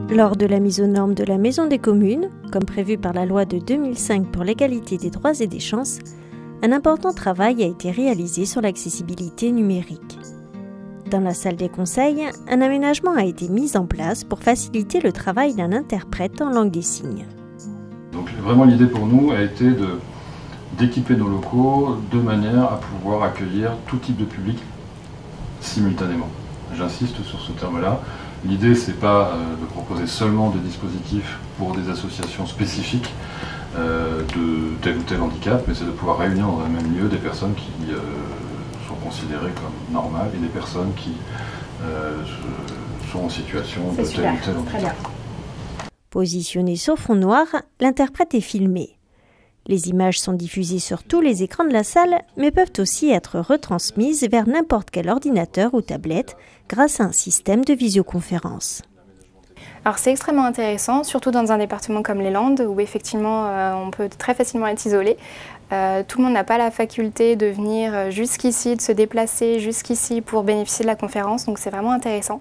Lors de la mise aux normes de la Maison des communes, comme prévu par la loi de 2005 pour l'égalité des droits et des chances, un important travail a été réalisé sur l'accessibilité numérique. Dans la salle des conseils, un aménagement a été mis en place pour faciliter le travail d'un interprète en langue des signes. Donc vraiment l'idée pour nous a été d'équiper nos locaux de manière à pouvoir accueillir tout type de public simultanément. J'insiste sur ce terme-là. L'idée, c'est pas de proposer seulement des dispositifs pour des associations spécifiques de tel ou tel handicap, mais c'est de pouvoir réunir dans un même lieu des personnes qui sont considérées comme normales et des personnes qui sont en situation de tel ou tel handicap. Positionné sur fond noir, l'interprète est filmé. Les images sont diffusées sur tous les écrans de la salle, mais peuvent aussi être retransmises vers n'importe quel ordinateur ou tablette grâce à un système de visioconférence. Alors c'est extrêmement intéressant, surtout dans un département comme les Landes, où effectivement on peut très facilement être isolé. Tout le monde n'a pas la faculté de venir jusqu'ici, de se déplacer jusqu'ici pour bénéficier de la conférence, donc c'est vraiment intéressant.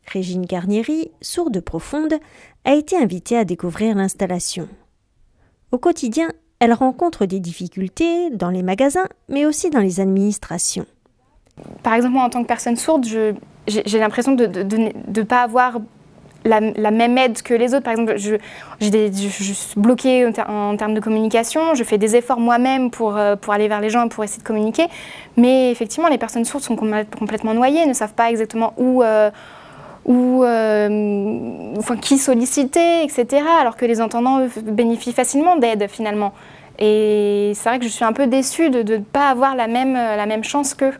Régine Garnieri, sourde profonde, a été invitée à découvrir l'installation. Au quotidien, elle rencontre des difficultés dans les magasins, mais aussi dans les administrations. Par exemple, moi, en tant que personne sourde, j'ai l'impression de ne pas avoir la même aide que les autres. Par exemple, je suis bloquée en termes de communication, je fais des efforts moi-même pour aller vers les gens et pour essayer de communiquer, mais effectivement, les personnes sourdes sont complètement noyées, ne savent pas exactement qui solliciter, etc. Alors que les entendants, eux, bénéficient facilement d'aide finalement. Et c'est vrai que je suis un peu déçue de ne pas avoir la même chance qu'eux.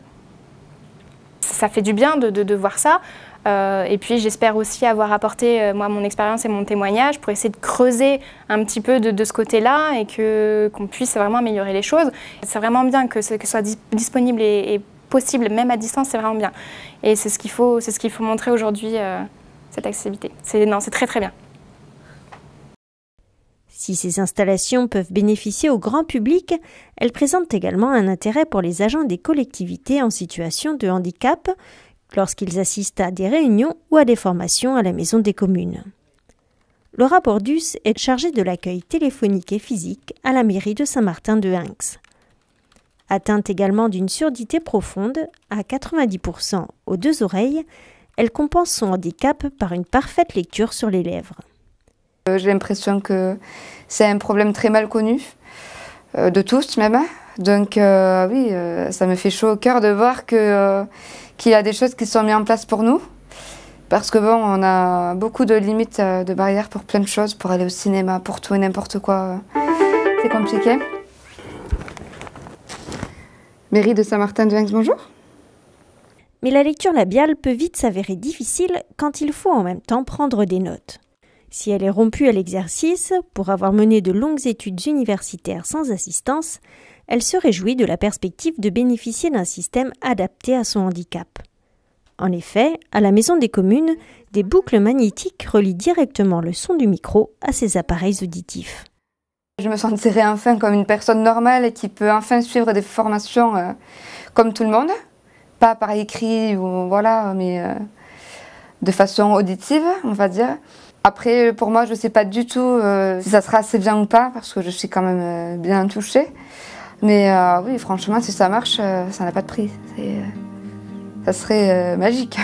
Ça fait du bien de voir ça. Et puis j'espère aussi avoir apporté moi mon expérience et mon témoignage pour essayer de creuser un petit peu de ce côté-là et qu'on puisse vraiment améliorer les choses. C'est vraiment bien que ce soit disponible et possible, même à distance, c'est vraiment bien. Et c'est ce qu'il faut montrer aujourd'hui, cette accessibilité. C'est très très bien. Si ces installations peuvent bénéficier au grand public, elles présentent également un intérêt pour les agents des collectivités en situation de handicap lorsqu'ils assistent à des réunions ou à des formations à la Maison des communes. Laura Bordus est chargée de l'accueil téléphonique et physique à la mairie de Saint-Martin-de-Hinx. Atteinte également d'une surdité profonde, à 90% aux deux oreilles, elle compense son handicap par une parfaite lecture sur les lèvres. J'ai l'impression que c'est un problème très mal connu, de tous même. Donc oui, ça me fait chaud au cœur de voir qu'il y a des choses qui sont mises en place pour nous. Parce que bon, on a beaucoup de limites, de barrières pour plein de choses, pour aller au cinéma, pour tout et n'importe quoi. C'est compliqué. Mairie de Saint-Martin-de-Hinx, bonjour. Mais la lecture labiale peut vite s'avérer difficile quand il faut en même temps prendre des notes. Si elle est rompue à l'exercice, pour avoir mené de longues études universitaires sans assistance, elle se réjouit de la perspective de bénéficier d'un système adapté à son handicap. En effet, à la Maison des communes, des boucles magnétiques relient directement le son du micro à ses appareils auditifs. Je me sentirais enfin comme une personne normale et qui peut enfin suivre des formations comme tout le monde. Pas par écrit, voilà, mais de façon auditive, on va dire. Après, pour moi, je ne sais pas du tout si ça sera assez bien ou pas, parce que je suis quand même bien touchée. Mais oui, franchement, si ça marche, ça n'a pas de prix. Ça serait magique.